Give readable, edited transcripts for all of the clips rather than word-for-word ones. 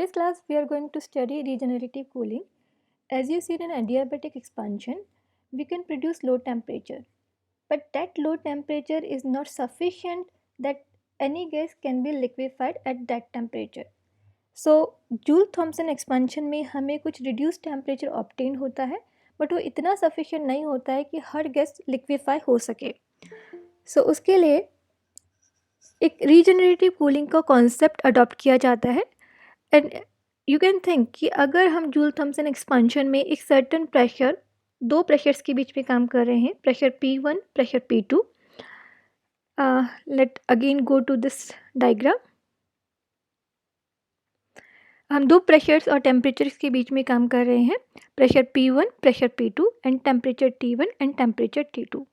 This class we are going to study regenerative cooling. As you see in adiabatic expansion, we can produce low temperature, but that low temperature is not sufficient that any gas can be liquefied at that temperature. So joule Thompson expansion में हमें कुछ reduce temperature obtain होता है, but वो इतना sufficient नहीं होता है कि हर गैस लिक्विफाई हो सके. सो उसके लिए एक रीजनरेटिव कूलिंग का कॉन्सेप्ट अडॉप्ट किया जाता है. एंड यू कैन थिंक कि अगर हम जूल थॉम्सन एक्सपेंशन में एक सर्टन प्रेशर, दो प्रेशर्स के बीच में काम कर रहे हैं, pressure P1, pressure P2. Let again go to this diagram. हम दो प्रेशर्स और टेम्परेचर्स के बीच में काम कर रहे हैं, pressure P1, pressure P2 and temperature T1 and temperature T2.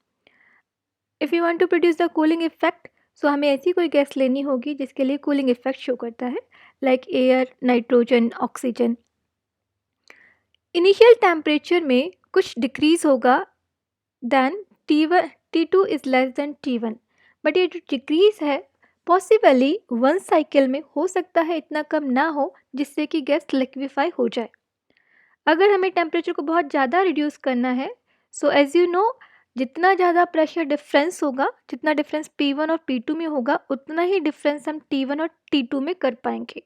If you want to produce the cooling effect, so हमें ऐसी कोई गैस लेनी होगी जिसके लिए कूलिंग इफेक्ट शो करता है, like air, nitrogen, oxygen. Initial temperature में कुछ डिक्रीज होगा than T2 is less than T1, but ये जो डिक्रीज है पॉसिबली वन साइकिल में हो सकता है इतना कम ना हो जिससे कि गैस लिक्विफाई हो जाए. अगर हमें टेम्परेचर को बहुत ज़्यादा रिड्यूस करना है, सो एज यू नो जितना ज़्यादा प्रेशर डिफरेंस होगा, जितना डिफरेंस P1 और P2 में होगा, उतना ही डिफरेंस हम T1 और T2 में कर पाएंगे.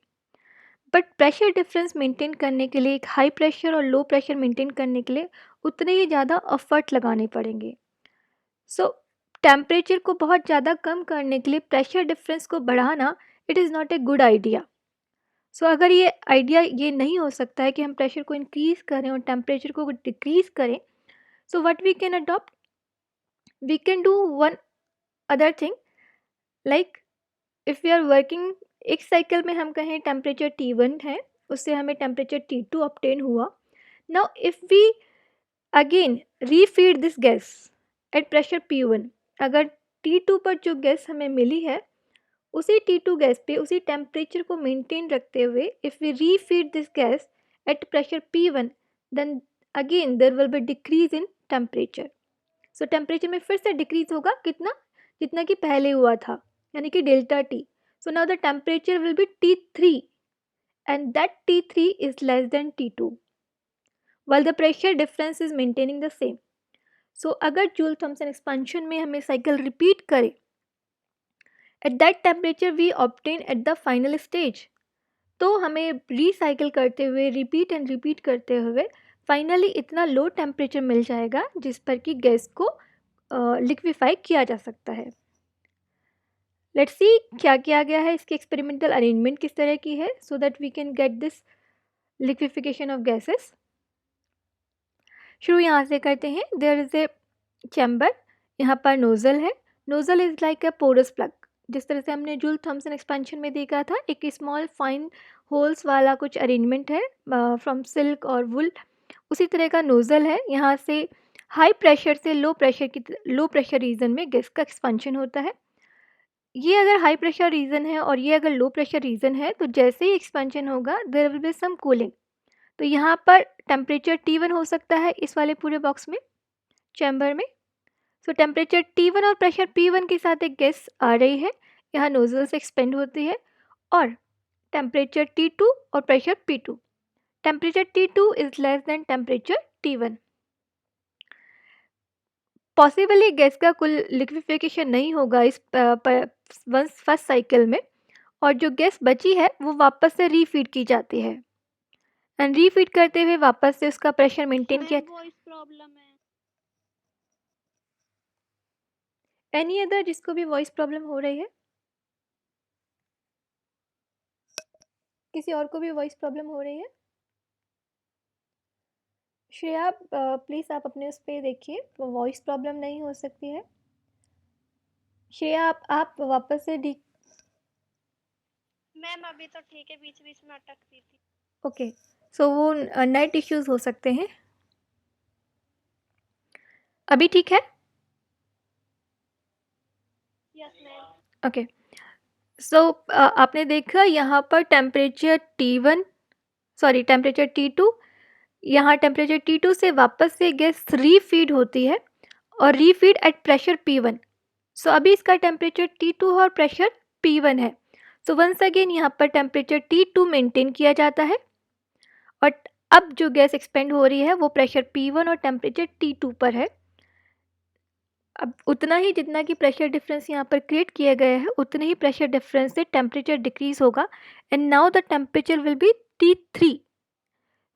बट प्रेशर डिफरेंस मेंटेन करने के लिए, एक हाई प्रेशर और लो प्रेशर मेंटेन करने के लिए उतने ही ज़्यादा एफर्ट लगाने पड़ेंगे. सो टेम्परेचर को बहुत ज़्यादा कम करने के लिए प्रेशर डिफरेंस को बढ़ाना it is not a good idea. So अगर ये आइडिया ये नहीं हो सकता है कि हम प्रेशर को इंक्रीज़ करें और टेम्परेचर को डिक्रीज़ करें, so what we can adopt, we can do one other thing. Like if we are working, एक साइकिल में हम कहें टेम्परेचर T1 है, उससे हमें टेम्परेचर T2 ऑब्टेन हुआ. Now if we again refeed this gas at pressure P1, अगर T2 पर जो गैस हमें मिली है उसी T2 गैस पे उसी टेम्परेचर को मेंटेन रखते हुए if we refeed this gas at pressure P1, then again there will be decrease in temperature. So temperature में फिर से डिक्रीज होगा कितना, जितना कि पहले हुआ था, यानी कि delta T. So now the temperature will be T3 and that T3 is less than T2 while the pressure difference is maintaining the same. So अगर जूल थॉम्सन एक्सपेंशन में हमें साइकिल रिपीट करें, at that temperature we obtain at the final stage, तो हमें recycle करते हुए repeat and repeat करते हुए फाइनली इतना लो टेम्परेचर मिल जाएगा जिस पर कि गैस को लिक्विफाई किया जा सकता है. लेट्स सी क्या किया गया है, इसकी एक्सपेरिमेंटल अरेंजमेंट किस तरह की है, so that we can get this liquefaction of gases. शुरू यहाँ से करते हैं. देयर इज़ ए चैम्बर, यहाँ पर नोज़ल है. Nozzle is like a porous plug, जिस तरह से हमने जूल थॉम्सन एक्सपेंशन में देखा था, एक स्मॉल फाइन होल्स वाला कुछ अरेंजमेंट है फ्रॉम सिल्क और वुल, उसी तरह का नोज़ल है. यहाँ से हाई प्रेशर से लो प्रेशर रीजन में गैस का एक्सपेंशन होता है. ये अगर हाई प्रेशर रीजन है और ये अगर लो प्रेशर रीजन है, तो जैसे ही एक्सपेंशन होगा there will be some cooling. तो यहाँ पर टेम्परेचर T1 हो सकता है इस वाले पूरे बॉक्स में, चैम्बर में. सो टेम्परेचर T1 और प्रेशर P1 के साथ एक गैस आ रही है, यहाँ नोजल से एक्सपेंड होती है, और टेम्परेचर T2 और pressure P2. Temperature T2 is less then temperature T1. Possibly gas का कुल लिक्विफिकेशन नहीं होगा इस फर्स्ट साइकिल में, और जो गैस बची है वो वापस से रीफीड की जाती है, एंड रीफीड करते हुए वापस से उसका प्रेशर मेंटेन किया. वॉइस प्रॉब्लम है. एनी अदर जिसको भी वॉइस प्रॉब्लम हो रही है, किसी और को भी वॉइस प्रॉब्लम हो रही है? श्रेया प्लीज़ आप अपने उस पर देखिए, वॉइस प्रॉब्लम नहीं हो सकती है. श्रेया आप वापस से मैम अभी तो ठीक है, बीच बीच में अटकती थी. ओके. सो वो नेट इश्यूज हो सकते हैं. अभी ठीक है? Yes ma'am. ओके. सो आपने देखा यहाँ पर टेम्परेचर टेम्परेचर T2, यहाँ टेम्परेचर T2 से वापस से गैस रीफीड होती है और रीफीड एट प्रेशर P1. सो अभी इसका टेम्परेचर T2 और प्रेशर P1 है. सो वंस अगेन यहाँ पर टेम्परेचर T2 मेंटेन किया जाता है और अब जो गैस एक्सपेंड हो रही है वो प्रेशर P1 और टेम्परेचर T2 पर है। अब उतना ही जितना कि प्रेशर डिफरेंस यहाँ पर क्रिएट किया गया है उतने ही प्रेशर डिफरेंस से टेम्परेचर डिक्रीज होगा and now the temperature will be T3।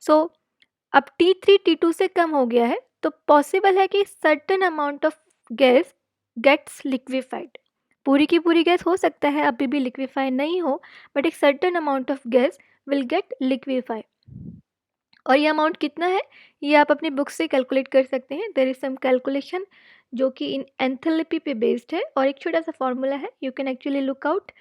सो अब T3 T2 से कम हो गया है तो पॉसिबल है कि certain amount of gas gets liquefied. पूरी की पूरी गैस हो सकता है अभी भी लिक्विफाई नहीं हो, बट एक certain amount of gas will get liquefy. और ये अमाउंट कितना है ये आप अपनी बुक से कैलकुलेट कर सकते हैं। देयर इज सम कैलकुलेशन जो कि इन एंथैल्पी पे बेस्ड है और एक छोटा सा फॉर्मूला है, you can actually look out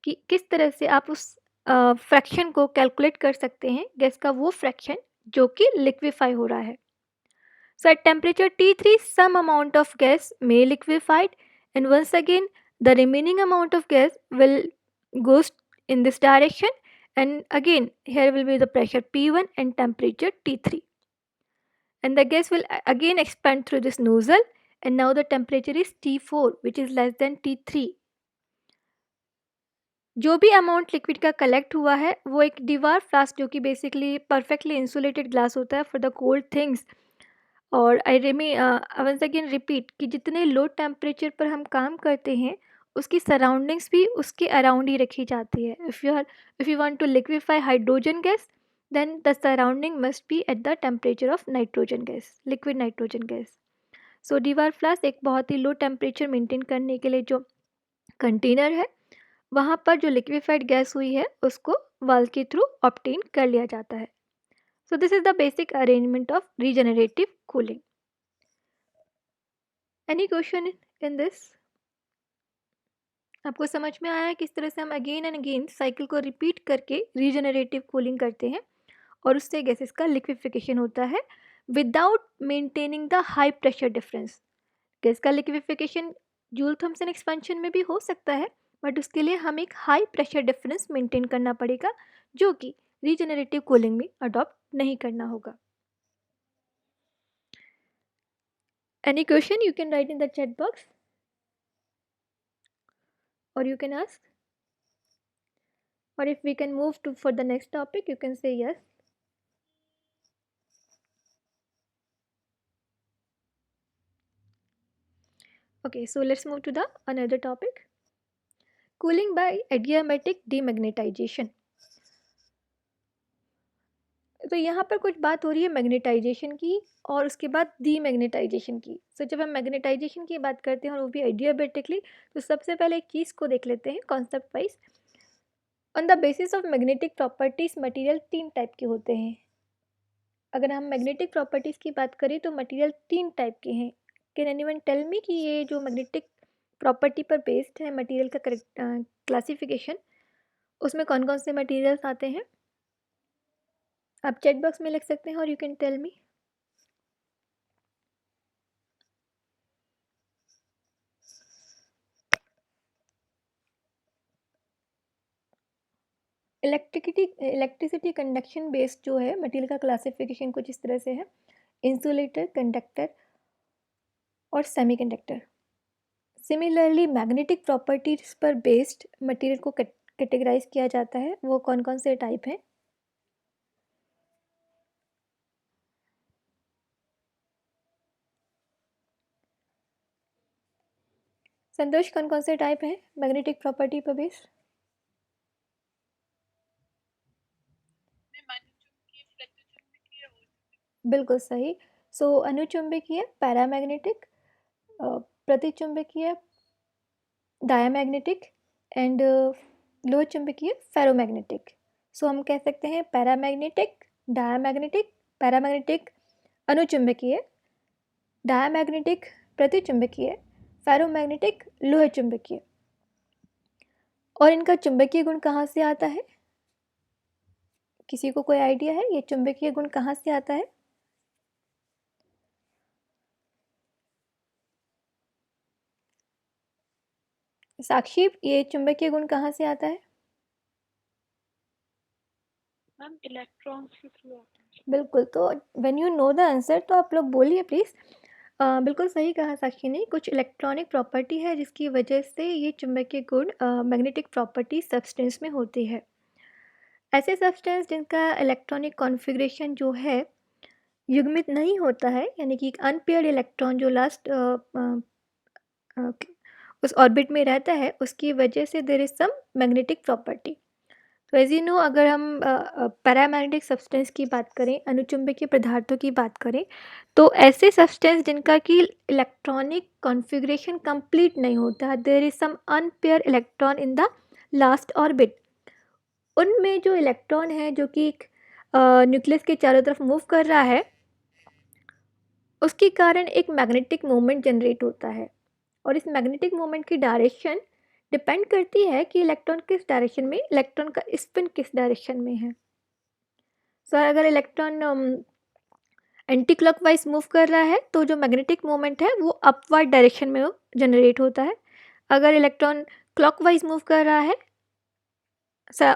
कि किस तरह से आप उस फ्रैक्शन को कैलकुलेट कर सकते हैं, गैस का वो फ्रैक्शन जो कि लिक्विफाई हो रहा है। So at temperature T3 some amount of gas may liquefied and once again the remaining amount of gas will goes in this direction and again here will be the pressure P1 and temperature T3 and the gas will again expand through this nozzle and now the temperature is T4 which is less than T3। जो भी amount liquid का collect हुआ है वो एक दीवार flask जो कि बेसिकली परफेक्टली इंसुलेटेड ग्लास होता है फॉर द कोल्ड थिंग्स। और आई वंस अगेन रिपीट कि जितने लो टेम्परेचर पर हम काम करते हैं उसकी सराउंडिंग्स भी उसके अराउंड ही रखी जाती है। If you want to liquefy hydrogen gas then the surrounding must be at the temperature of nitrogen gas, liquid nitrogen gas. So Dewar flask एक बहुत ही लो टेम्परेचर मेंटेन करने के लिए जो कंटेनर है वहाँ पर जो लिक्विफाइड गैस हुई है उसको वाल्व के थ्रू ऑब्टेन कर लिया जाता है। So this is the basic arrangement of regenerative cooling. Any question in this? आपको समझ में आया किस तरह से हम अगेन एंड अगेन साइकिल को रिपीट करके रीजनरेटिव कूलिंग करते हैं और उससे गैसेस का लिक्विफिकेशन होता है without maintaining the high pressure difference. Gas का लिक्विफिकेशन जूल थॉमसन एक्सपेंशन में भी हो सकता है बट उसके लिए हमें एक हाई प्रेशर डिफरेंस मेंटेन करना पड़ेगा जो कि रीजनरेटिव कूलिंग में अडॉप्ट नहीं करना होगा। Any question you can write in the chat box or you can ask, or if we can move to for the next topic you can say yes. Okay, so let's move to the another topic, cooling by adiabatic demagnetization। तो यहाँ पर कुछ बात हो रही है magnetisation की और उसके बाद डीमैग्नेटाइजेशन की। सो जब हम मैग्नेटाइजेशन की बात करते हैं और वो भी adiabatically, तो सबसे पहले एक चीज़ को देख लेते हैं concept wise. On the basis of magnetic properties material 3 type के होते हैं। अगर हम मैग्नेटिक प्रॉपर्टीज़ की बात करें तो मटेरियल 3 टाइप के हैं। कैन एनीवन टेल मी कि ये जो मैग्नेटिक प्रॉपर्टी पर बेस्ड है मटेरियल का क्लासिफिकेशन उसमें कौन कौन से मटेरियल्स आते हैं? आप चैट बॉक्स में लिख सकते हैं और you can tell me. Electricity conduction based जो है मटेरियल का क्लासिफिकेशन कुछ इस तरह से है, इंसुलेटर, कंडक्टर और सेमीकंडक्टर। सिमिलरली मैग्नेटिक प्रॉपर्टीज पर बेस्ड मटेरियल को कैटेगराइज किया जाता है, वो कौन कौन से टाइप हैं? संतोष, कौन कौन से टाइप हैं मैग्नेटिक प्रॉपर्टी पर बेस्ड? बिल्कुल सही। सो अनुचुंबकीय पैरामैग्नेटिक, प्रतिचुंबकीय डायामैग्नेटिक एंड लोह चुंबकीय फेरोमैग्नेटिक। सो हम कह सकते हैं पैरामैग्नेटिक, डायामैग्नेटिक, पैरामैग्नेटिक अनुचुंबकीय, डायामैग्नेटिक प्रतिचुंबकीय, फेरोमैग्नेटिक लोह चुंबकीय। और इनका चुंबकीय गुण कहाँ से आता है? किसी को कोई आइडिया है ये चुंबकीय गुण कहाँ से आता है? साक्षी, ये चुंबकीय गुण कहाँ से आता है? मैम इलेक्ट्रॉन्स के थ्रू आता है। बिल्कुल, तो when you know the answer तो आप लोग बोलिए प्लीज़। बिल्कुल सही कहा साक्षी ने। कुछ इलेक्ट्रॉनिक प्रॉपर्टी है जिसकी वजह से ये चुंबकीय गुण मैग्नेटिक प्रॉपर्टी सब्सटेंस में होती है। ऐसे सब्सटेंस जिनका इलेक्ट्रॉनिक कॉन्फ़िगरेशन जो है युग्मित नहीं होता है, यानी कि एक अनपेयर्ड इलेक्ट्रॉन जो लास्ट उस ऑर्बिट में रहता है, उसकी वजह से there is some magnetic property. तो एज़ यू नो, अगर हम पैरामैग्नेटिक सब्सटेंस की बात करें, अनुचुंबकीय पदार्थों की बात करें, तो ऐसे सब्सटेंस जिनका कि इलेक्ट्रॉनिक कॉन्फ़िगरेशन कंप्लीट नहीं होता, there is some unpaired electron in the last orbit. उनमें जो इलेक्ट्रॉन है जो कि एक न्यूक्लियस के चारों तरफ मूव कर रहा है, उसके कारण एक मैग्नेटिक मोमेंट जनरेट होता है। और इस मैग्नेटिक मोमेंट की डायरेक्शन डिपेंड करती है कि इलेक्ट्रॉन किस डायरेक्शन में, इलेक्ट्रॉन का स्पिन किस डायरेक्शन में है। सो अगर इलेक्ट्रॉन एंटी क्लॉकवाइज मूव कर रहा है तो जो मैग्नेटिक मोमेंट है वो अपवर्ड डायरेक्शन में जनरेट होता है। अगर इलेक्ट्रॉन क्लॉकवाइज मूव कर रहा है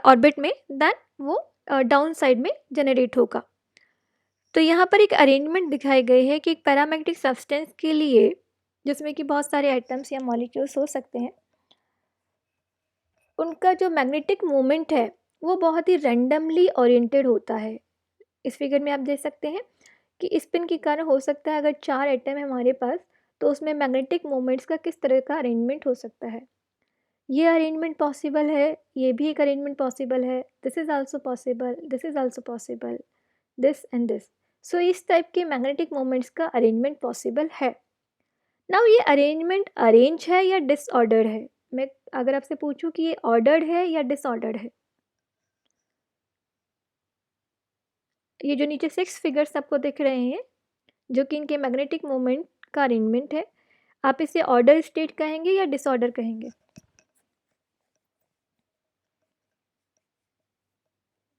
ऑर्बिट में, देन वो डाउन साइड में जनरेट होगा। तो यहाँ पर एक अरेंजमेंट दिखाई गई है कि एक पैरामैग्नेटिक सब्सटेंस के लिए, जिसमें कि बहुत सारे एटम्स या मॉलिक्यूल्स हो सकते हैं, उनका जो मैग्नेटिक मोमेंट है वो बहुत ही रैंडमली ओरिएंटेड होता है। इस फिगर में आप देख सकते हैं कि स्पिन के कारण हो सकता है, अगर 4 एटम है हमारे पास, तो उसमें मैग्नेटिक मोमेंट्स का किस तरह का अरेंजमेंट हो सकता है। ये अरेंजमेंट पॉसिबल है, ये भी एक अरेंजमेंट पॉसिबल है, this is also possible, this is also possible, this and this. So इस टाइप के मैग्नेटिक मोमेंट्स का अरेंजमेंट पॉसिबल है। नाउ ये अरेंजमेंट अरेंज है या डिसऑर्डर्ड है? मैं अगर आपसे पूछूं कि ये ऑर्डर्ड है या डिसऑर्डर्ड है, ये जो नीचे 6 फिगर्स आपको दिख रहे हैं जो कि इनके मैग्नेटिक मोमेंट का अरेंजमेंट है, आप इसे ऑर्डर स्टेट कहेंगे या डिसऑर्डर कहेंगे?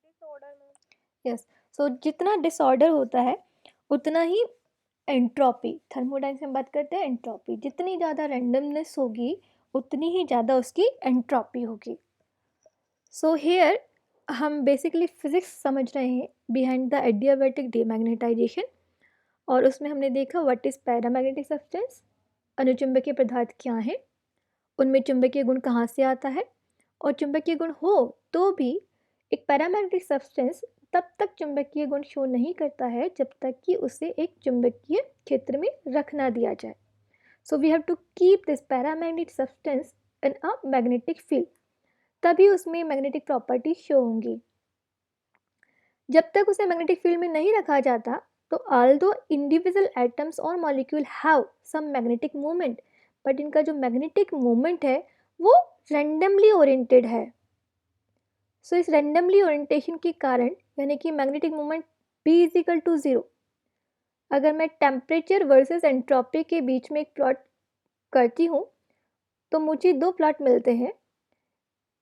डिसऑर्डर में। यस। सो जितना डिसऑर्डर होता है उतना ही एंट्रोपी, थर्मोडायनेमिक्स में बात करते हैं एंट्रोपी, जितनी ज़्यादा रैंडमनेस होगी उतनी ही ज़्यादा उसकी एंट्रोपी होगी। सो हेयर हम बेसिकली फिजिक्स समझ रहे हैं बिहाइंड द एडियाबैटिक डीमैग्नेटाइजेशन, और उसमें हमने देखा व्हाट इज़ पैरामैग्नेटिक सब्सटेंस, अनुचुंबकीय पदार्थ क्या हैं, उनमें चुंबकीय गुण कहाँ से आता है, और चुंबकीय गुण हो तो भी एक पैरामैग्नेटिक सब्सटेंस तब तक चुंबकीय गुण शो नहीं करता है जब तक कि उसे एक चुंबकीय क्षेत्र में रख ना दिया जाए। So we have to keep this paramagnetic substance in a magnetic field, तभी उसमें मैग्नेटिक प्रॉपर्टी शो होंगी। जब तक उसे मैग्नेटिक फील्ड में नहीं रखा जाता, तो ऑल्दो इंडिविजुअल एटम्स और molecule have some magnetic moment, but इनका जो मैग्नेटिक मोमेंट है वो रैंडमली ओरिएंटेड है। सो इस रैंडमली ओरिएंटेशन के कारण, यानी कि magnetic moment B is equal to 0, अगर मैं टेम्परेचर वर्सेस एंट्रोपी के बीच में एक प्लॉट करती हूँ तो मुझे 2 प्लॉट मिलते हैं।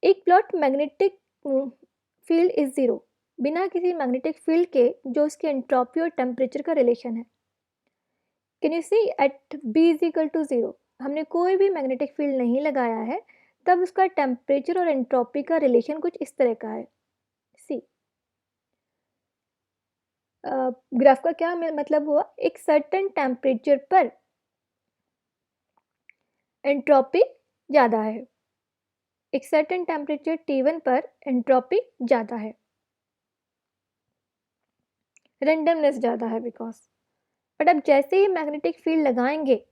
एक प्लॉट मैग्नेटिक फील्ड इज 0, बिना किसी मैग्नेटिक फील्ड के, जो उसके एंट्रोपी और टेम्परेचर का रिलेशन है। Can you see at B is equal to 0, हमने कोई भी मैग्नेटिक फील्ड नहीं लगाया है, तब उसका टेम्परेचर और एंट्रोपी का रिलेशन कुछ इस तरह का है। सी ग्राफ का क्या मतलब हुआ, एक सर्टेन टेम्परेचर पर एंट्रोपी ज़्यादा है, एक सर्टेन टेम्परेचर T1 पर एंट्रोपी ज़्यादा है, रेंडमनेस ज़्यादा है बिकॉज। बट अब जैसे ही मैग्नेटिक फील्ड लगाएंगे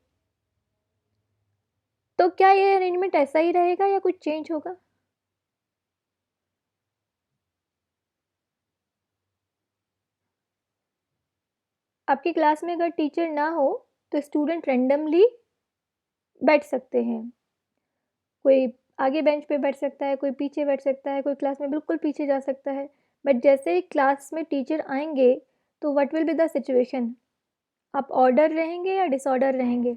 तो क्या ये अरेंजमेंट ऐसा ही रहेगा या कुछ चेंज होगा? आपकी क्लास में अगर टीचर ना हो तो स्टूडेंट रेंडमली बैठ सकते हैं, कोई आगे बेंच पे बैठ सकता है, कोई पीछे बैठ सकता है, कोई क्लास में बिल्कुल पीछे जा सकता है। बट जैसे ही क्लास में टीचर आएंगे तो what will be the situation, आप ऑर्डर रहेंगे या डिसऑर्डर रहेंगे?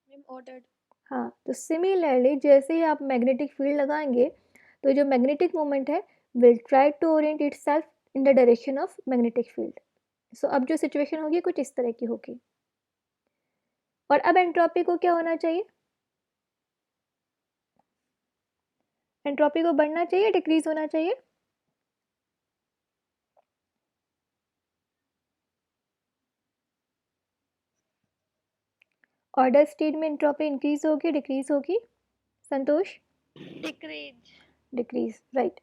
Ma'am ordered. हाँ, तो सिमिलरली जैसे ही आप मैग्नेटिक फील्ड लगाएंगे तो जो मैग्नेटिक मोमेंट है will try to orient itself in the direction of magnetic field. So अब जो सिचुएशन होगी कुछ इस तरह की होगी। और अब एंट्रोपी को क्या होना चाहिए, एंट्रोपी को बढ़ना चाहिए, डिक्रीज होना चाहिए? ऑर्डर स्टेट में एंट्रोपी इंक्रीज होगी डिक्रीज होगी? Santosh? Decrease. Decrease, right.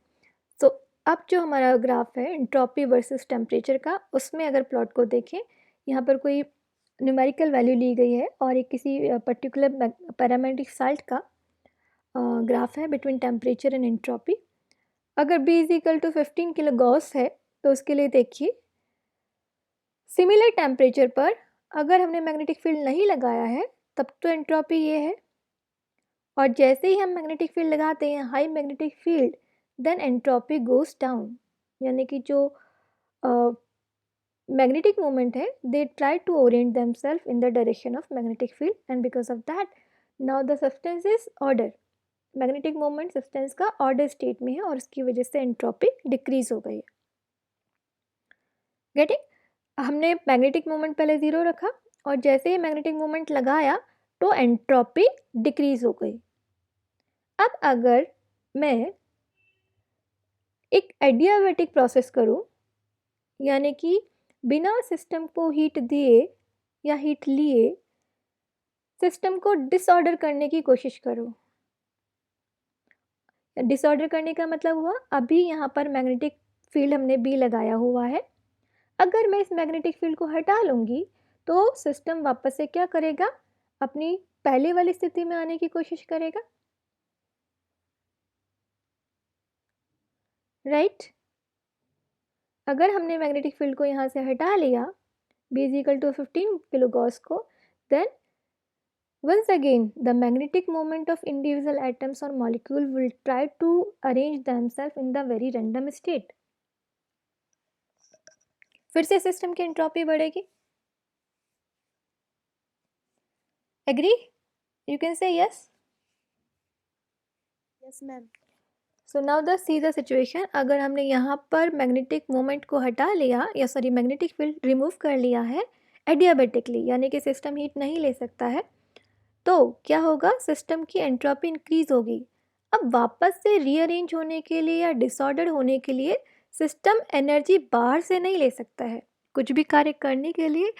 So अब जो हमारा ग्राफ है एंट्रोपी वर्सेस टेम्परेचर का, उसमें अगर प्लॉट को देखें, यहाँ पर कोई न्यूमेरिकल वैल्यू ली गई है और एक किसी पर्टिकुलर पैरामेट्रिक साल्ट का ग्राफ है बिटवीन टेम्परेचर एंड एंट्रोपी। अगर B is equal to 15 kilo gauss है तो उसके लिए देखिए, सिमिलर टेम्परेचर पर अगर हमने मैग्नेटिक फील्ड नहीं लगाया है तब तो एंट्रोपी ये है, और जैसे ही हम मैग्नेटिक फील्ड लगाते हैं high magnetic field, then entropy goes down. यानी कि जो magnetic moment है, they try to orient themselves in the direction of magnetic field, and because of that now the substance is order, magnetic moment substance का order state में है और उसकी वजह से एंट्रोपी डिक्रीज हो गई है। गेटिंग? हमने मैग्नेटिक मोमेंट पहले ज़ीरो रखा और जैसे ही मैग्नेटिक मोमेंट लगाया तो एंट्रोपी डिक्रीज हो गई। अब अगर मैं एक एडियाबैटिक प्रोसेस करूं, यानी कि बिना सिस्टम को हीट दिए या हीट लिए सिस्टम को डिसऑर्डर करने की कोशिश करो। डिसऑर्डर करने का मतलब हुआ, अभी यहाँ पर मैग्नेटिक फील्ड हमने बी लगाया हुआ है, अगर मैं इस मैग्नेटिक फील्ड को हटा लूँगी तो सिस्टम वापस से क्या करेगा, अपनी पहले वाली स्थिति में आने की कोशिश करेगा, राइट? अगर हमने मैग्नेटिक फील्ड को यहाँ से हटा लिया B is equal to 15 kilo Gauss को, then once again the magnetic moment of individual atoms or molecule will try to arrange themselves in the very random state. फिर से सिस्टम की एंट्रोपी बढ़ेगी। Agree? You can say yes. Yes ma'am. So now the see the situation, अगर हमने यहाँ पर magnetic moment को हटा लिया या सॉरी मैग्नेटिक फील्ड रिमूव कर लिया है एडियाबेटिकली, यानी कि सिस्टम हीट नहीं ले सकता है, तो क्या होगा, सिस्टम की एंट्रोपी इंक्रीज होगी। अब वापस से रीअरेंज होने के लिए या डिसऑर्डर होने के लिए सिस्टम एनर्जी बाहर से नहीं ले सकता है, कुछ भी कार्य करने के लिए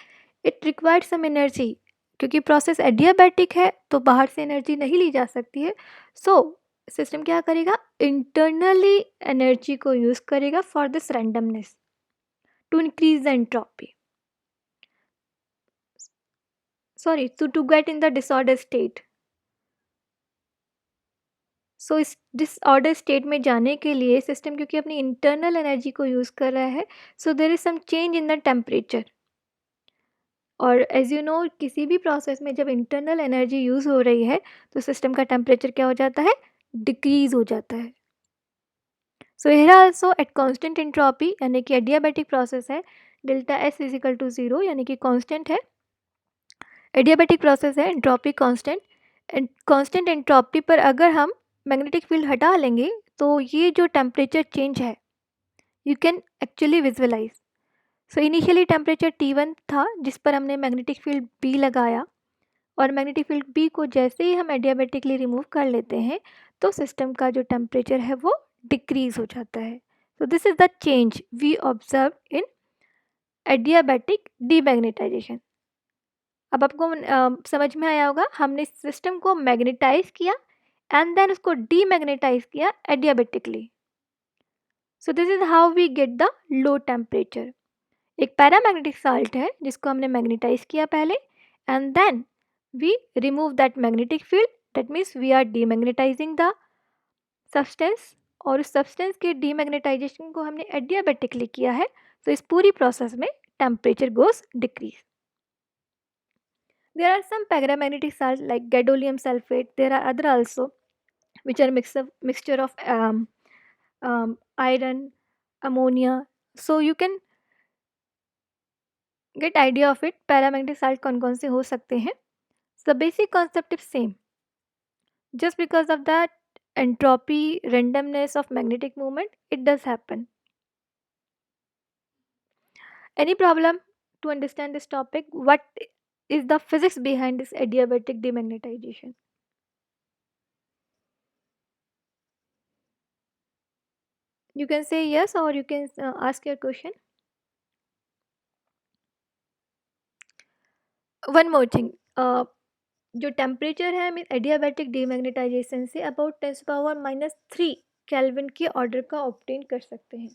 इट रिक्वायर्ड सम एनर्जी, क्योंकि प्रोसेस एडियाबैटिक है तो बाहर से एनर्जी नहीं ली जा सकती है। सो सिस्टम क्या करेगा, इंटरनली एनर्जी को यूज़ करेगा for this randomness to increase the entropy, sorry to get in the disorder state. So इस डिसऑर्डर स्टेट में जाने के लिए सिस्टम क्योंकि अपनी इंटरनल एनर्जी को यूज़ कर रहा है, so there is some change in the temperature. और एज यू नो किसी भी प्रोसेस में जब इंटरनल एनर्जी यूज़ हो रही है तो सिस्टम का टेम्परेचर क्या हो जाता है, डिक्रीज हो जाता है। So here also at constant entropy, यानी कि एडियाबैटिक प्रोसेस है, delta S is equal to 0, यानी कि कांस्टेंट है, एडियाबैटिक प्रोसेस है, एंट्रोपी कांस्टेंट। कांस्टेंट एंट्रोपी पर अगर हम मैग्नेटिक फील्ड हटा लेंगे तो ये जो टेम्परेचर चेंज है you can actually visualise. So initially temperature T1 था जिस पर हमने मैग्नेटिक फील्ड B लगाया, और मैग्नेटिक फील्ड B को जैसे ही हम एडियाबैटिकली रिमूव कर लेते हैं तो सिस्टम का जो टेम्परेचर है वो डिक्रीज हो जाता है। So this is the change we observe in adiabatic demagnetisation. अब आपको समझ में आया होगा, हमने सिस्टम को मैग्नेटाइज किया एंड देन उसको डीमैग्नेटाइज किया adiabatically. So this is how we get the low temperature. एक पैरामैग्नेटिक साल्ट है जिसको हमने मैग्नेटाइज किया पहले and then we remove that magnetic field, that means we are demagnetising the substance, और उस सब्सटेंस के डीमैग्नेटाइजेशन को हमने एडियाबैटिकली किया है, तो इस पूरी प्रोसेस में temperature goes decrease. There are some paramagnetic salts like gadolinium sulfate. There are other also which are mixture of iron, ammonia. So you can get idea of it. Paramagnetic salt कौन से हो सकते हैं? So the basic concept is same. Just because of that entropy, randomness of magnetic movement, it does happen. Any problem to understand this topic? What is the physics behind this adiabatic demagnetization? You can say yes or you can ask your question. One more thing. जो temperature है हम adiabatic demagnetisation से about 10⁻³ kelvin के order का obtain कर सकते हैं।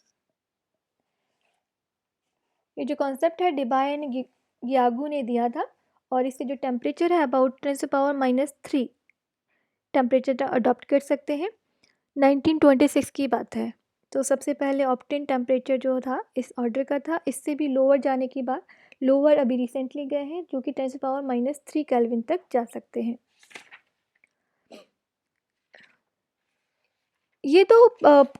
ये जो कॉन्सेप्ट है डिबाय एंड गियागू ने दिया था और इससे जो टेम्परेचर है अबाउट 10⁻³ टेम्परेचर अडॉप्ट कर सकते हैं। 1926 की बात है। तो सबसे पहले ऑप्टेन टेम्परेचर जो था इस ऑर्डर का था, इससे भी लोअर जाने की बात लोअर अभी रिसेंटली गए हैं जो कि 10⁻³ केल्विन तक जा सकते हैं। ये तो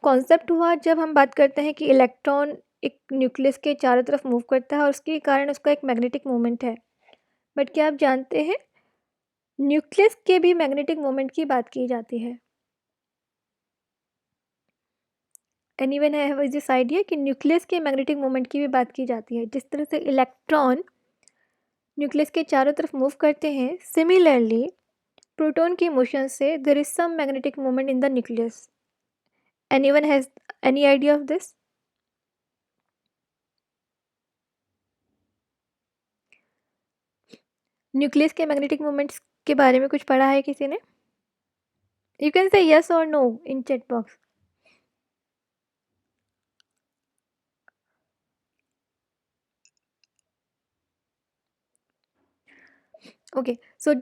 कॉन्सेप्ट हुआ जब हम बात करते हैं कि इलेक्ट्रॉन एक न्यूक्लियस के चारों तरफ मूव करता है और उसके कारण उसका एक मैग्नेटिक मोमेंट है। बट क्या आप जानते हैं न्यूक्लियस के भी मैग्नेटिक मोमेंट की बात की जाती है। एनीवन हैव दिस आइडिया कि न्यूक्लियस के मैग्नेटिक मोमेंट की भी बात की जाती है। जिस तरह से इलेक्ट्रॉन न्यूक्लियस के चारों तरफ मूव करते हैं, सिमिलरली प्रोटॉन की मोशन से there is some magnetic moment in the nucleus. Anyone has any idea of this? Nucleus के मैग्नेटिक मोमेंट्स के बारे में कुछ पढ़ा है किसी ने? यू कैन से यस और no in chat box. Okay so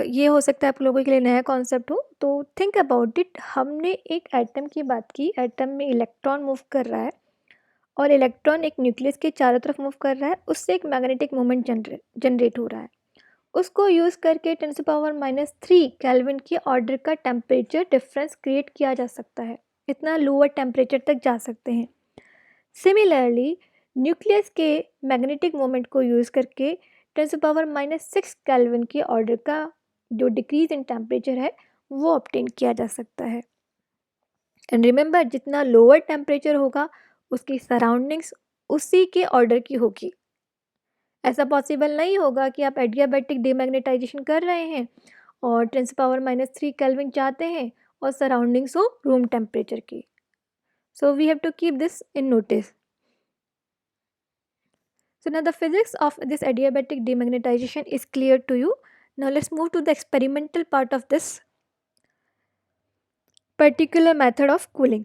ये हो सकता है आप लोगों के लिए नया कॉन्सेप्ट हो, तो थिंक अबाउट इट। हमने एक एटम की बात की, एटम में इलेक्ट्रॉन मूव कर रहा है और इलेक्ट्रॉन एक न्यूक्लियस के चारों तरफ मूव कर रहा है, उससे एक मैग्नेटिक मोमेंट जनरेट हो रहा है। उसको यूज़ करके 10⁻³ केल्विन के ऑर्डर का टेम्परेचर डिफरेंस क्रिएट किया जा सकता है, इतना लोअर टेम्परेचर तक जा सकते हैं। सिमिलरली न्यूक्लियस के मैग्नेटिक मोमेंट को यूज़ करके 10⁻⁶ केल्विन के ऑर्डर का जो डिक्रीज इन टेम्परेचर है वो ऑब्टेन किया जा सकता है। एंड रिमेंबर जितना लोअर टेम्परेचर होगा उसकी सराउंडिंग्स उसी के ऑर्डर की होगी। ऐसा पॉसिबल नहीं होगा कि आप एडियाबैटिक डीमैग्नेटाइजेशन कर रहे हैं और 10⁻³ केल्विन चाहते हैं और सराउंडिंग्स हो रूम टेम्परेचर की। So we have to keep this in notice. So now the physics of this adiabatic demagnetization is clear to you. Now let's move to the experimental part of this particular method of cooling.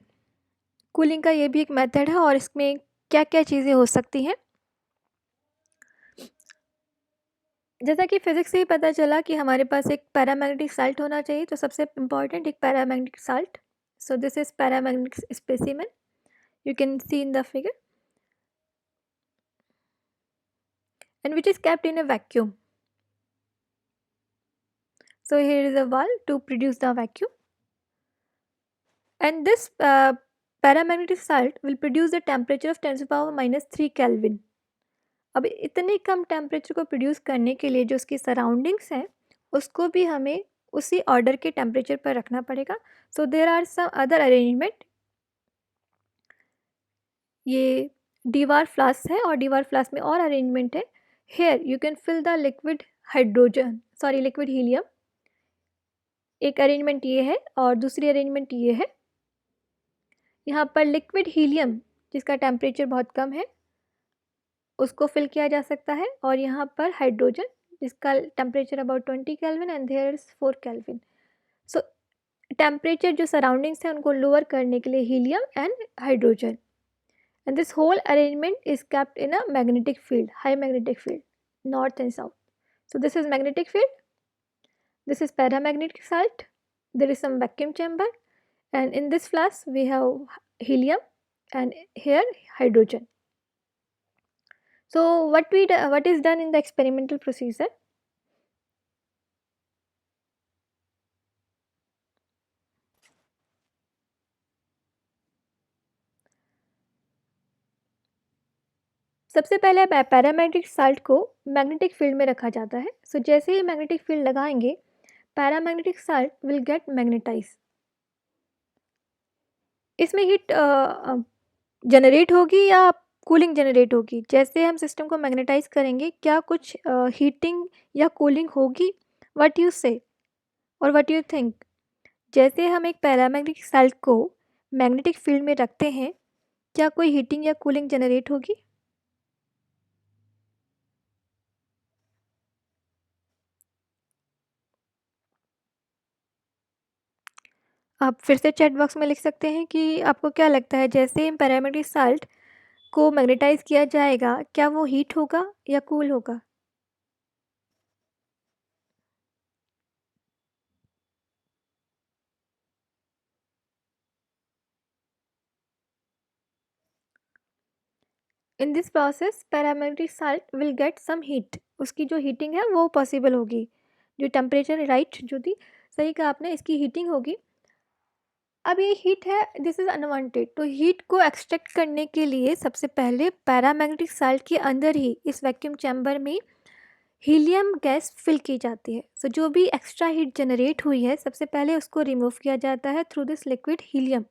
Cooling का ये भी एक method है और इसमें क्या क्या चीज़ें हो सकती हैं। जैसा कि फिजिक्स से ही पता चला कि हमारे पास एक पैरामैग्नेटिक साल्ट होना चाहिए, तो सबसे इम्पॉर्टेंट एक paramagnetic salt. So this is paramagnetic specimen, you can see in the figure, and which is kept in a vacuum. So here is a valve to produce the vacuum, and this paramagnetic salt will produce a temperature of 10⁻³ Kelvin. अब इतने कम temperature को produce करने के लिए जो उसकी surroundings हैं उसको भी हमें उसी ऑर्डर के टेम्परेचर पर रखना पड़ेगा। So there are some other arrangement. ये डीवार फ्लास्क है और डीवार फ्लास्क में और अरेंजमेंट है। Here you can fill the liquid liquid helium. एक अरेंजमेंट ये है और दूसरी अरेंजमेंट ये है। यहाँ पर लिक्विड हीलियम जिसका टेम्परेचर बहुत कम है उसको फिल किया जा सकता है, और यहाँ पर हाइड्रोजन जिसका temperature about 20 kelvin and there is 4 kelvin. So temperature जो सराउंडिंग्स हैं उनको लोअर करने के लिए helium and hydrogen, and this whole arrangement is kept in a magnetic field, high magnetic field, north and south. So this is magnetic field, this is paramagnetic salt, there is some vacuum chamber, and in this flask we have helium and here hydrogen. So what is done in the experimental procedure? सबसे पहले paramagnetic salt को magnetic field में रखा जाता है. So जैसे ही magnetic field लगाएंगे paramagnetic salt will get magnetise. इसमें हीट जनरेट होगी या कूलिंग जनरेट होगी? जैसे हम सिस्टम को मैग्नेटाइज करेंगे क्या कुछ हीटिंग या कूलिंग होगी? व्हाट यू से और व्हाट यू थिंक? जैसे हम एक पैरामैग्नेटिक साल्ट को मैग्नेटिक फील्ड में रखते हैं क्या कोई हीटिंग या कूलिंग जनरेट होगी? आप फिर से चैट बॉक्स में लिख सकते हैं कि आपको क्या लगता है, जैसे पैरामेग्नेटिक साल्ट को मैग्नेटाइज किया जाएगा, क्या वो हीट होगा या कूल होगा? In this process paramagnetic salt will get some heat, उसकी जो हीटिंग है वो पॉसिबल होगी, जो टेम्परेचर राइट ज्योति, सही कहा आपने, इसकी हीटिंग होगी। अब ये हीट है, दिस इज अनवांटेड, तो हीट को एक्सट्रैक्ट करने के लिए सबसे पहले पैरामैग्नेटिक साल्ट के अंदर ही इस वैक्यूम चैम्बर में हीलियम गैस फिल की जाती है। सो जो भी एक्स्ट्रा हीट जनरेट हुई है सबसे पहले उसको रिमूव किया जाता है थ्रू दिस लिक्विड हीलियम।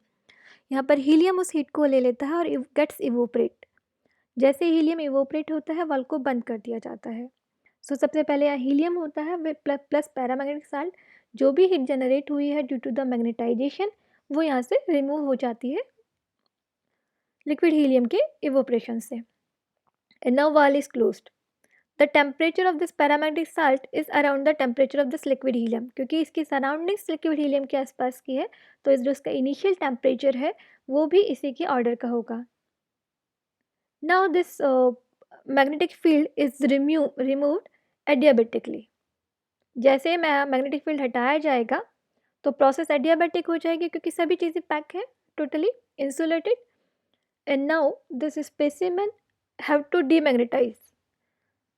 यहाँ पर हीलियम उस हीट को ले लेता है और गेट्स इवोपरेट। जैसे हीलियम इवोपरेट होता है वाल्व को बंद कर दिया जाता है। सो सबसे पहले यहाँ हीलियम होता है प्लस पैरामैग्नेटिक साल्ट, जो भी हीट जनरेट हुई है ड्यू टू द मैग्नेटाइजेशन वो यहाँ से रिमूव हो जाती है लिक्विड हीलियम के इवोपरेशन से। एंड नाउ वाल is closed. The temperature of this paramagnetic salt is around the temperature of this liquid helium, क्योंकि इसकी सराउंडिंग्स लिक्विड हीलियम के आसपास की है, तो इस जो इसका इनिशियल टेम्परेचर है वो भी इसी के ऑर्डर का होगा। Now this magnetic field is removed adiabatically. जैसे मैग्नेटिक फील्ड हटाया जाएगा तो प्रोसेस एडियाबेटिक हो जाएगी, क्योंकि सभी चीज़ें पैक है, totally insulated. And now this specimen have to demagnetise.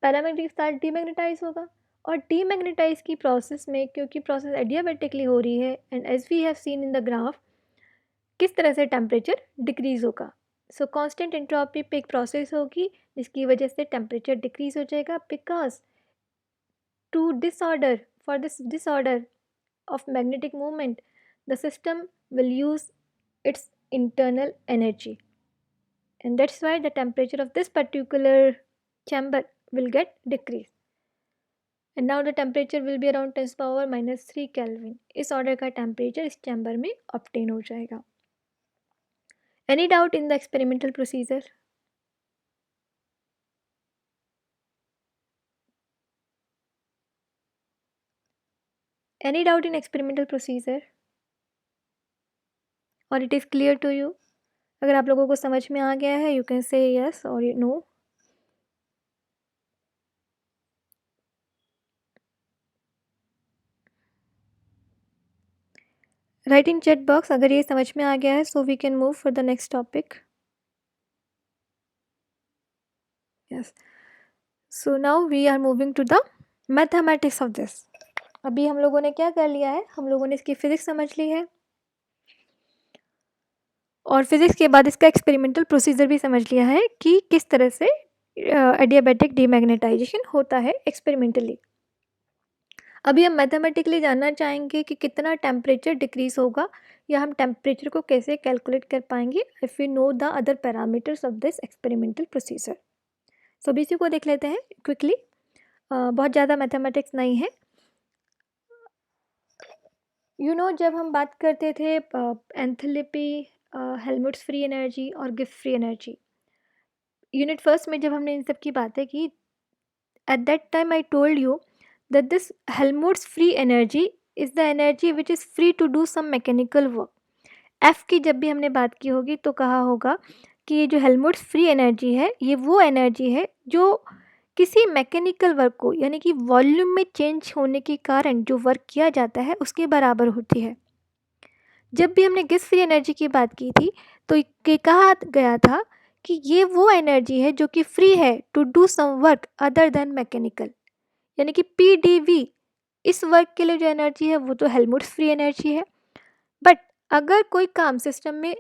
Paramagnetic salt demagnetise होगा, और डीमैग्नेटाइज की प्रोसेस में क्योंकि प्रोसेस एडियाबेटिकली हो रही है and as we have seen in the graph किस तरह से टेम्परेचर डिक्रीज होगा। सो कांस्टेंट एंट्रोपी पे एक प्रोसेस होगी जिसकी वजह से टेम्परेचर डिक्रीज हो जाएगा, because to disorder for this disorder of magnetic movement the system will use its internal energy, and that's why the temperature of this particular chamber will get decreased, and now the temperature will be around 10 power minus 3 Kelvin। इस order का temperature इस chamber में obtain हो जाएगा। Any doubt in the experimental procedure? Any doubt in experimental procedure और it is clear to you? अगर आप लोगों को समझ में आ गया है यू कैन से यस और no. Write in chat box अगर ये समझ में आ गया है, so we can move for the next topic. Yes, so now we are moving to the mathematics of this. अभी हम लोगों ने क्या कर लिया है, हम लोगों ने इसकी फिजिक्स समझ ली है और फिजिक्स के बाद इसका एक्सपेरिमेंटल प्रोसीजर भी समझ लिया है कि किस तरह से एडियाबैटिक डीमैग्नेटाइजेशन होता है एक्सपेरिमेंटली। अभी हम मैथमेटिकली जानना चाहेंगे कि कितना टेम्परेचर डिक्रीज होगा या हम टेम्परेचर को कैसे कैलकुलेट कर पाएंगे if we know the other parameters of this experimental procedure. So अभी इसी को देख लेते हैं क्विकली, बहुत ज़्यादा मैथमेटिक्स नहीं है। जब हम बात करते थे एंथैल्पी, हेल्महोल्ट्ज़ फ्री एनर्जी और Gibbs free energy, unit first में जब हमने इन सब की बातें की, at that time I told you that this Helmholtz free energy is the energy which is free to do some mechanical work. F की जब भी हमने बात की होगी तो कहा होगा कि ये जो हेल्महोल्ट्ज़ फ्री एनर्जी है ये वो एनर्जी है जो किसी मैकेनिकल वर्क को, यानी कि वॉल्यूम में चेंज होने के कारण जो वर्क किया जाता है उसके बराबर होती है। जब भी हमने गिब्स फ्री एनर्जी की बात की थी तो ये कहा गया था कि ये वो एनर्जी है जो कि फ्री है to do some work other than mechanical, यानी कि PdV इस वर्क के लिए जो एनर्जी है वो तो हेल्महोल्ट्ज़ फ्री एनर्जी है। बट अगर कोई काम सिस्टम में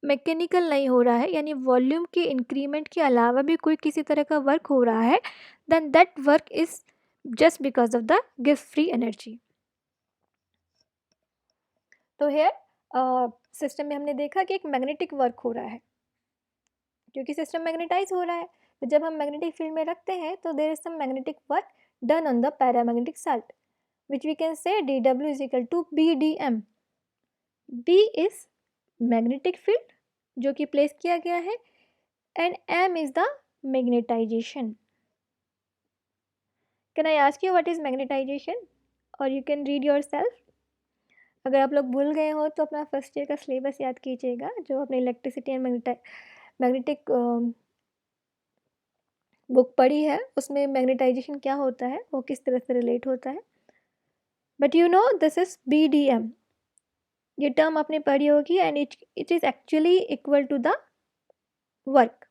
मैकेनिकल नहीं हो रहा है, यानी वॉल्यूम के इंक्रीमेंट के अलावा भी कोई किसी तरह का वर्क हो रहा है, then that work is just because of the Gibbs free energy. तो हेयर सिस्टम में हमने देखा कि एक मैग्नेटिक वर्क हो रहा है क्योंकि सिस्टम मैग्नेटाइज हो रहा है, तो जब हम मैग्नेटिक फील्ड में रखते हैं तो there is some magnetic work done on the paramagnetic salt which we can say dW is equal to BdM। B is magnetic field जो कि प्लेस किया गया है and M is the magnetisation. Can I ask you what is magnetisation और you can read yourself? अगर आप लोग भूल गए हो तो अपना फर्स्ट ईयर का सिलेबस याद कीजिएगा, जो अपने इलेक्ट्रिसिटी एंड मैग्नेटिक बुक पढ़ी है, उसमें मैग्नेटाइजेशन क्या होता है, वो किस तरह से रिलेट होता है। But you know this is BDM, ये टर्म आपने पढ़ी होगी, and it is actually equal to the work.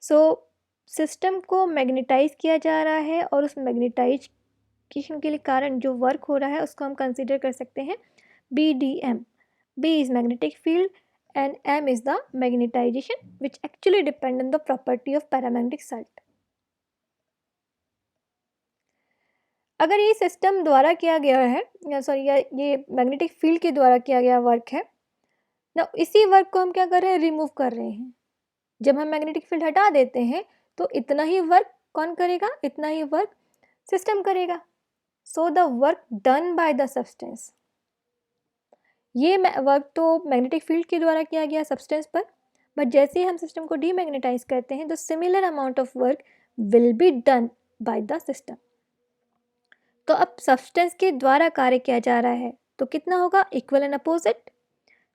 So system को मैग्नेटाइज किया जा रहा है, और उस मैग्नेटाइजेशन के लिए कारण जो वर्क हो रहा है उसको हम कंसिडर कर सकते हैं BDM. B is magnetic field and M is the magnetization, which actually depend on the property of paramagnetic salt. अगर ये सिस्टम द्वारा किया गया है, या सॉरी ये मैग्नेटिक फील्ड के द्वारा किया गया वर्क है ना, इसी वर्क को हम क्या कर रहे हैं, रिमूव कर रहे हैं। जब हम मैग्नेटिक फील्ड हटा देते हैं तो इतना ही वर्क कौन करेगा, इतना ही वर्क सिस्टम करेगा। सो the work done by the substance, ये वर्क तो मैग्नेटिक फील्ड के द्वारा किया गया सब्सटेंस पर, बट जैसे ही हम सिस्टम को डीमैग्नेटाइज करते हैं तो similar amount of work will be done by the system. तो अब सब्सटेंस के द्वारा कार्य किया जा रहा है तो कितना होगा, equal and opposite.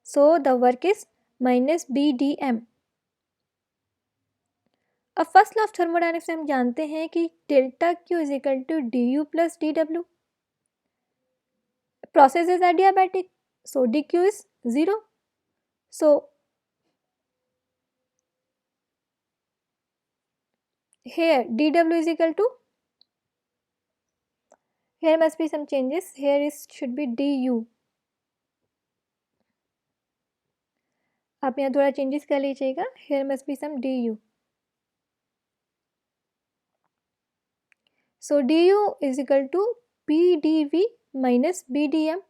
So the work is -BDM। अब फर्स्ट लॉ ऑफ थर्मोडायनेमिक्स से हम जानते हैं कि delta Q is equal to DU plus DW। Process is adiabatic, so dq is 0. So here dw is equal to, here must be some changes, here is should be du. आप यहाँ थोड़ा changes कर लीजिएगा, here must be some du. So du is equal to PdV minus BDM.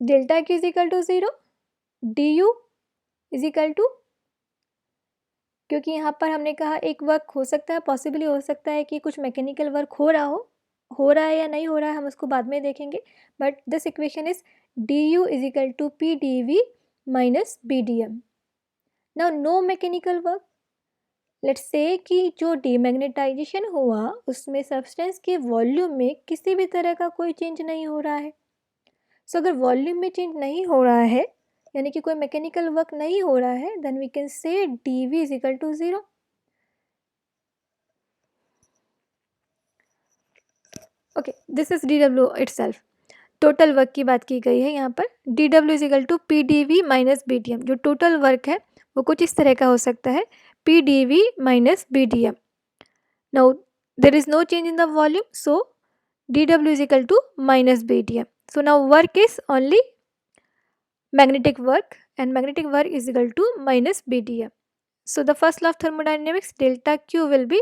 Delta Q is equal to 0, du is equal to, क्योंकि यहाँ पर हमने कहा एक वर्क हो सकता है, पॉसिबली हो सकता है कि कुछ मैकेनिकल वर्क हो रहा है या नहीं हो रहा है, हम उसको बाद में देखेंगे, but this equation is du is equal to PdV minus BDM. Now no mechanical work, let's say कि जो डीमैग्नेटाइजेशन हुआ उसमें सब्सटेंस के वॉल्यूम में किसी भी तरह का कोई चेंज नहीं हो रहा है। सो अगर वॉल्यूम में चेंज नहीं हो रहा है, यानी कि कोई मैकेनिकल वर्क नहीं हो रहा है, then we can say dV is equal to 0. Okay, this is dW itself. Total work की बात की गई है यहाँ पर, dW is equal to PdV minus BDM। जो टोटल वर्क है वो कुछ इस तरह का हो सकता है, PdV minus BDM. Now there is no change in the volume, so dW is equal to minus BDM. So now work is only magnetic work, and magnetic work is equal to minus BDM. So the first law of thermodynamics, delta Q will be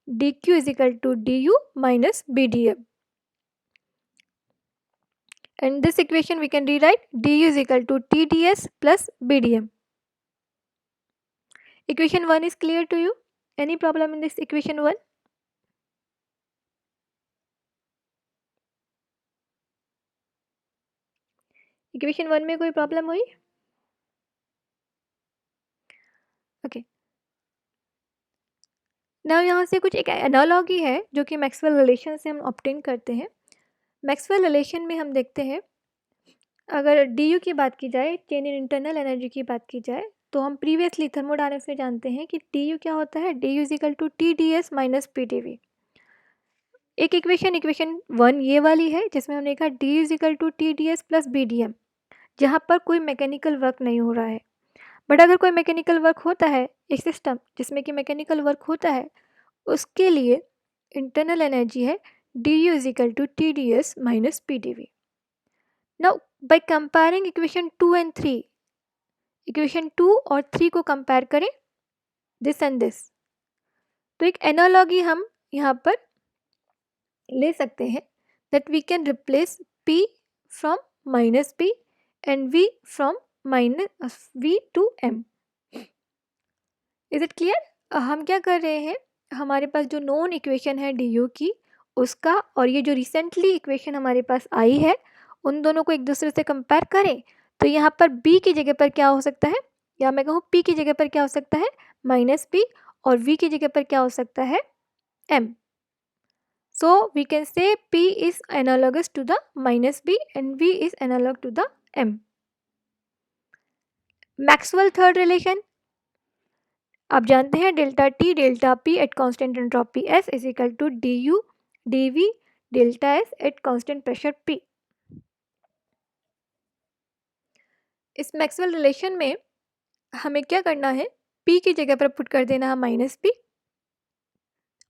dQ is equal to du minus BDM. And this equation we can rewrite du is equal to TdS plus BDM. Equation 1 is clear to you? Any problem in this equation 1? Equation 1 में कोई problem हुई? Okay, now यहाँ से कुछ एक analogy है जो कि मैक्सवेल रिलेशन से हम ऑब्टेन करते हैं। मैक्सवेल रिलेशन में हम देखते हैं, अगर डी की बात की जाए, चेंज इन इंटरनल एनर्जी की बात की जाए, तो हम प्रीवियसली थर्मोडायनेमिक्स में जानते हैं कि डी क्या होता है, D is equal to TdS minus PdV। एक इक्वेशन 1 ये वाली है जिसमें हमने कहा D is equal to TdS plus BDM, जहाँ पर कोई मैकेनिकल वर्क नहीं हो रहा है। बट अगर कोई मैकेनिकल वर्क होता है, एक सिस्टम जिसमें कि मैकेनिकल वर्क होता है, उसके लिए इंटरनल एनर्जी है du is equal to TdS minus PdV. Now by comparing equation 2 and 3, equation 2 और 3 को कंपेयर करें, दिस एंड दिस, तो एक एनालॉगी हम यहाँ पर ले सकते हैं, that we can replace P from minus P and V from minus V to M. Is it clear? हम क्या कर रहे हैं, हमारे पास जो नोन इक्वेशन है du की, उसका और ये जो रिसेंटली इक्वेशन हमारे पास आई है, उन दोनों को एक दूसरे से कंपेयर करें, तो यहाँ पर B की जगह पर क्या हो सकता है, या मैं कहूँ P की जगह पर क्या हो सकता है, माइनस P, और V की जगह पर क्या हो सकता है, M. So we can say P is analogous to the minus B and V is analog to the M. Maxwell third relation, आप जानते हैं delta T delta P at constant entropy S is equal to du dV delta S at constant pressure P। इस Maxwell relation में हमें क्या करना है, P की जगह पर पुट कर देना है माइनस P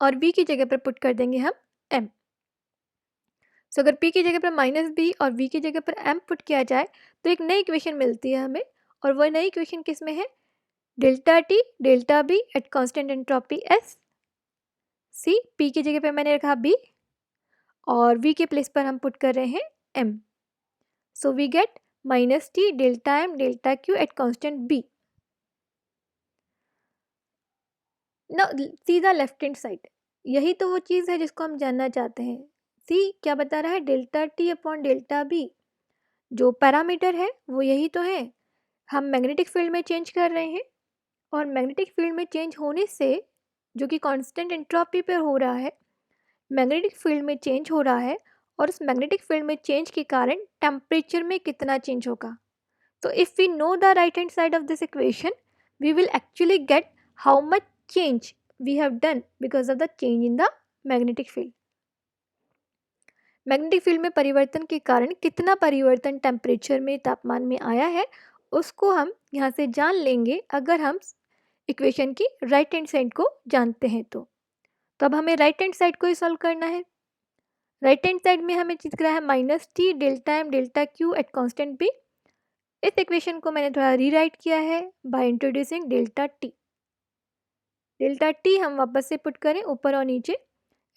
और V की जगह पर पुट कर देंगे हम M। सो अगर P की जगह पर माइनस B और V की जगह पर M पुट किया जाए तो एक नई इक्वेशन मिलती है हमें, और वह नई इक्वेशन किस में है, delta T delta B eight constant entropy S C, P की जगह पर मैंने रखा B और V के प्लेस पर हम पुट कर रहे हैं M। So we get minus T delta M delta Q at constant B। ना सीधा लेफ्ट हैंड साइड, यही तो वो चीज़ है जिसको हम जानना चाहते हैं। सी क्या बता रहा है, delta T upon delta B जो पैरामीटर है वो यही तो है। हम मैग्नेटिक फील्ड में चेंज कर रहे हैं और मैग्नेटिक फील्ड में चेंज होने से जो कि कांस्टेंट एंट्रोपी पर हो रहा है, मैग्नेटिक फील्ड में चेंज हो रहा है और उस मैग्नेटिक फील्ड में चेंज के कारण टेम्परेचर में कितना चेंज होगा। तो if we know the right hand side of this equation we will actually get how much change we have done because of the change in the magnetic field। Magnetic field में परिवर्तन के कारण कितना परिवर्तन temperature में, तापमान में आया है, उसको हम यहाँ से जान लेंगे अगर हम इक्वेशन की राइट हैंड साइड को जानते हैं तो। अब हमें राइट हैंड साइड को ही सॉल्व करना है। राइट हैंड साइड में हमें दिख रहा है minus T delta M delta Q at constant B। इस इक्वेशन को मैंने थोड़ा रीराइट किया है by introducing delta T। Delta T हम वापस से पुट करें ऊपर और नीचे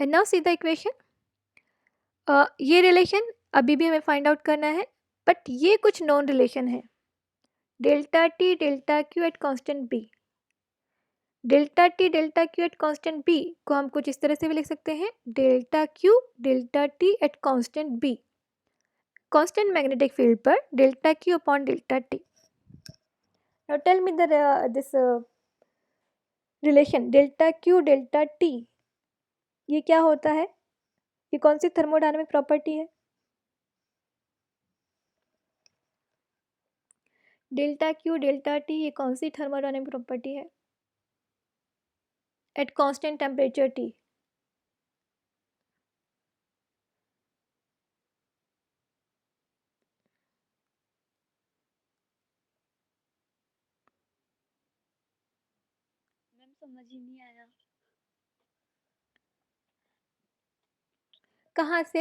and now see the equation. ये रिलेशन अभी भी हमें फाइंड आउट करना है, बट ये कुछ नॉन रिलेशन है। Delta T delta Q at constant B, delta T delta Q at constant B को हम कुछ इस तरह से भी लिख सकते हैं, delta Q delta T at constant B, constant magnetic field पर delta Q upon delta T। Now tell me the this relation delta Q delta T, ये क्या होता है, ये कौन सी थर्मोडायनामिक प्रॉपर्टी है। डेल्टा Q डेल्टा T ये कौन सी थर्मोडायनामिक प्रॉपर्टी है at constant temperature T। Ma'am समझ ही नहीं आया। कहाँ से,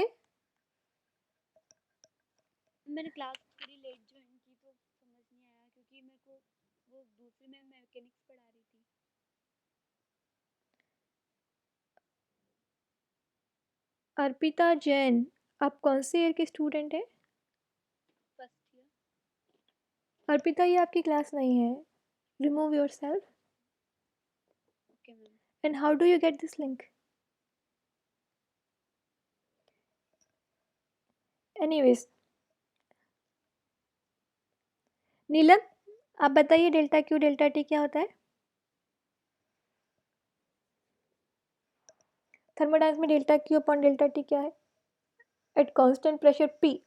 मैंने क्लास पूरी लेट ज्वाइन की तो समझ नहीं आया, क्योंकि मेरे को वो दूसरी मैम मैकेनिक्स पढ़ा रही थी। अर्पिता जैन, आप कौन से ईयर के स्टूडेंट हैं। First year. अर्पिता ये आपकी क्लास नहीं है, remove yourself. Okay ma'am. And how do you get this link. Anyways, Neelam आप बताइए डेल्टा Q डेल्टा T क्या होता है। थर्मोडायनामिक्स में delta Q upon delta T क्या है at constant pressure P।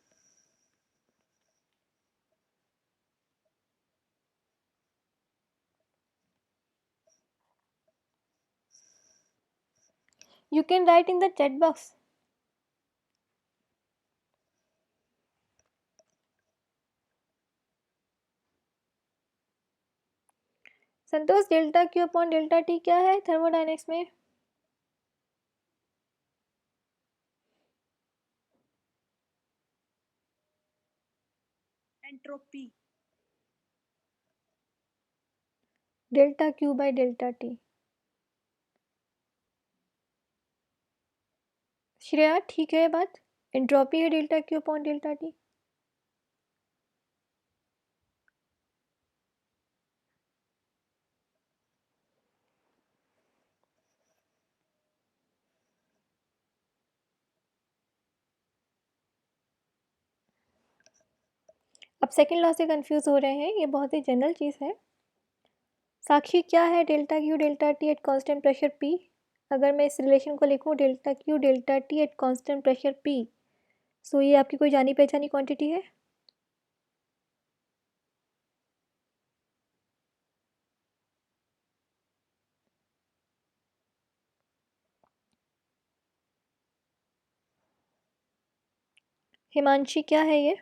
You can write in the chat box। Santosh delta Q upon delta T क्या है थर्मोडायनामिक्स में। Entropy. Delta Q by delta T। Shreya ठीक है बात, एंट्रोपी है delta Q upon delta T। अब सेकेंड लॉ से confuse हो रहे हैं, ये बहुत ही जनरल चीज़ है। साक्षी क्या है delta Q delta T at constant pressure P। अगर मैं इस रिलेशन को लिखूँ delta Q delta T at constant pressure P, so ये आपकी कोई जानी पहचानी क्वांटिटी है? हिमांशी क्या है ये?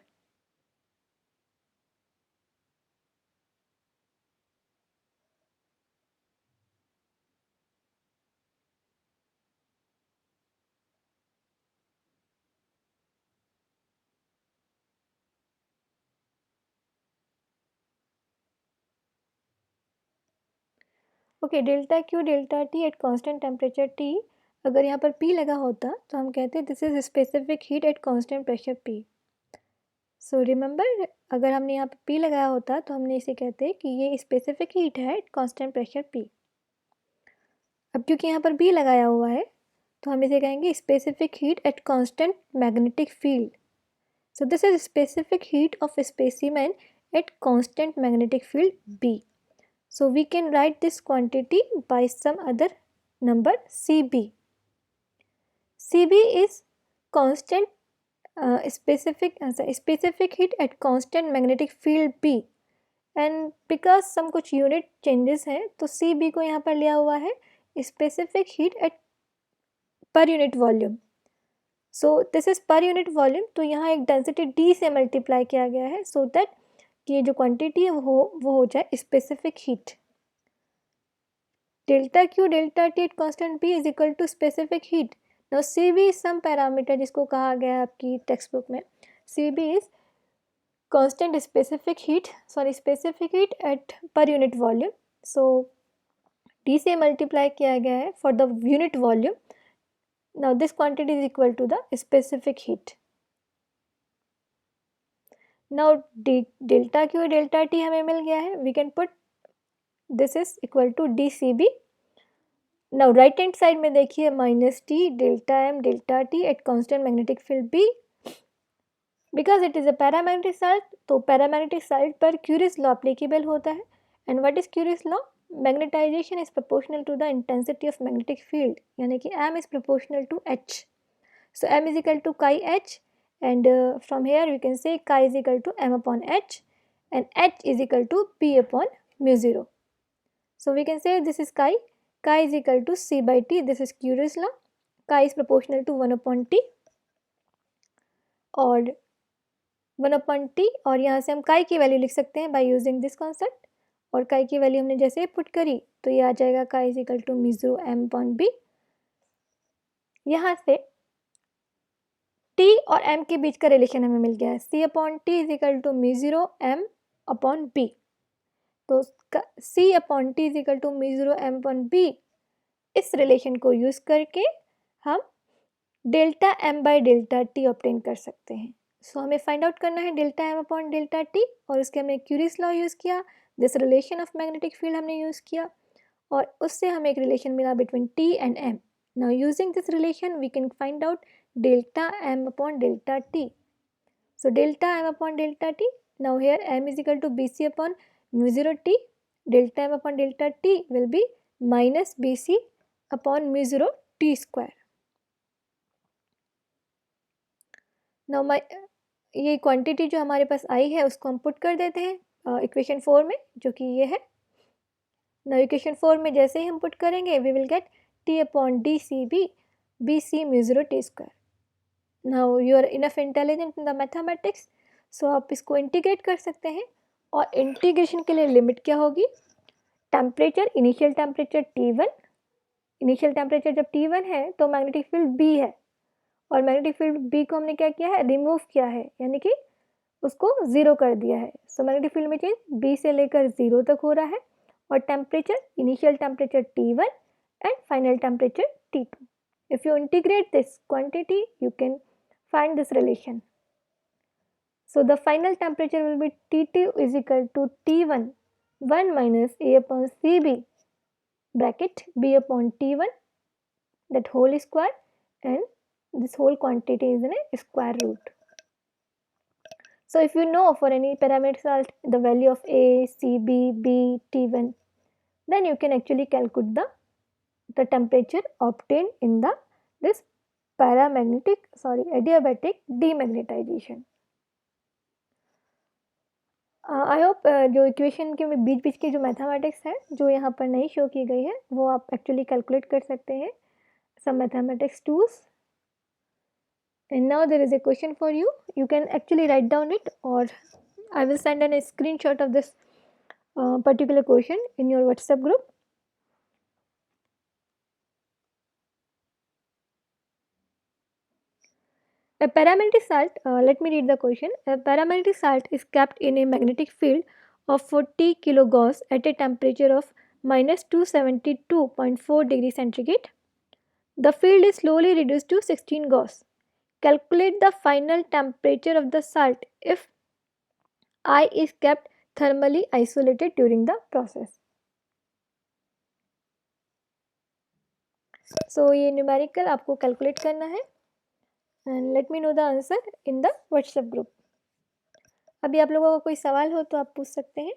Okay, delta Q delta T at constant temperature T, अगर यहाँ पर पी लगा होता तो हम कहते this is specific heat at constant pressure P. So remember, अगर हमने यहाँ पर पी लगाया होता तो हमने इसे कहते कि ये स्पेसिफिक हीट है एट कांस्टेंट प्रेशर पी। अब क्योंकि यहाँ पर बी लगाया हुआ है तो हम इसे कहेंगे specific heat at constant magnetic field. So this is specific heat of specimen at constant magnetic field B. So we can write this quantity by some other number Cb. Cb is constant specific heat at constant magnetic field B, and because some कुछ unit changes हैं तो Cb को यहाँ पर लिया हुआ है specific heat at per unit volume. So this is per unit volume, तो यहाँ एक density D से multiply किया गया है so that कि ये जो quantity है वो हो जाए specific heat. Delta Q delta T at constant B is equal to specific heat. Now Cb is some parameter जिसको कहा गया है आपकी टेक्स्ट बुक में. Cb is constant specific heat at per unit volume. So T से multiply किया गया है for the unit volume. Now this quantity is equal to the specific heat. Now delta Q delta T हमें मिल गया है. We can put this is equal to dCb. Now right hand side में देखिए minus t delta m delta t at constant magnetic field B. Because it is a paramagnetic salt, तो paramagnetic salt पर Curie's law applicable होता है. And what is Curie's law? Magnetization is proportional to the intensity of magnetic field, यानी कि m is proportional to h. So m is equal to chi h, and from here we can say chi is equal to m upon h, and h is equal to p upon mu 0. So we can say this is chi is equal to c by t. This is Curie's law. Chi is proportional to 1 upon t, और 1 upon t, और यहाँ से हम chi की value लिख सकते हैं by using this concept. और chi की वैल्यू हमने जैसे पुट करी तो ये आ जाएगा chi is equal to mu 0 m upon b. यहाँ से t और m के बीच का रिलेशन हमें मिल गया है. c upon t is equal to mu 0 m upon b. तो c upon t is equal to mu 0 m upon b, इस रिलेशन को यूज़ करके हम delta m by delta t obtain कर सकते हैं. सो हमें फाइंड आउट करना है delta m upon delta t, और उसके हमने क्यूरीज लॉ यूज़ किया, this relation of magnetic field हमने यूज़ किया, और उससे हमें एक रिलेशन मिला between t and m. Now using this relation we can find out delta m upon delta t. So delta m upon delta t, now here m is equal to bc upon mu 0 t. Delta m upon delta t will be minus bc upon mu 0 t square. नाउ ये quantity जो हमारे पास आई है उसको हम put कर देते हैं इक्वेशन 4 में, जो कि ये है. नाउ इक्वेशन 4 में जैसे ही हम पुट करेंगे we will get t upon D C B B C mu 0 T square. Now you are enough intelligent in the mathematics, so आप इसको इंटीग्रेट कर सकते हैं. और इंटीग्रेशन के लिए लिमिट क्या होगी? Temperature, initial temperature T1. Initial temperature जब T1 है तो मैग्नेटिक फील्ड B है, और मैग्नेटिक फील्ड B को हमने क्या किया है? रिमूव किया है, यानी कि उसको ज़ीरो कर दिया है. सो मैग्नेटिक फील्ड में चेंज B से लेकर 0 तक हो रहा है, और temperature, initial temperature T1 and final temperature T2. If you integrate this quantity you can find this relation. So the final temperature will be T2 is equal to T1 1 minus A upon CB bracket B upon T1, that whole square, and this whole quantity is in a square root. So if you know for any parameter the value of A, CB, B, T1, then you can actually calculate the the temperature obtained in the this adiabatic demagnetization. I hope जो equation के बीच बीच की जो mathematics है जो यहाँ पर नहीं show की गई है वो आप एक्चुअली कैलकुलेट कर सकते हैं some mathematics tools. And now there is a question for you. You can actually write down it, or I will send a screenshot of this particular question in your WhatsApp group. A paramagnetic salt, let me read the question. A paramagnetic salt is kept in a magnetic field of 40 kilogauss at a temperature of minus 272.4 degrees centigrade. The field is slowly reduced to 16 Gauss. Calculate the final temperature of the salt if I is kept thermally isolated during the process. So ये numerical आपको calculate करना है and let me know the answer in the WhatsApp group. अभी आप लोगों का कोई सवाल हो तो आप पूछ सकते हैं.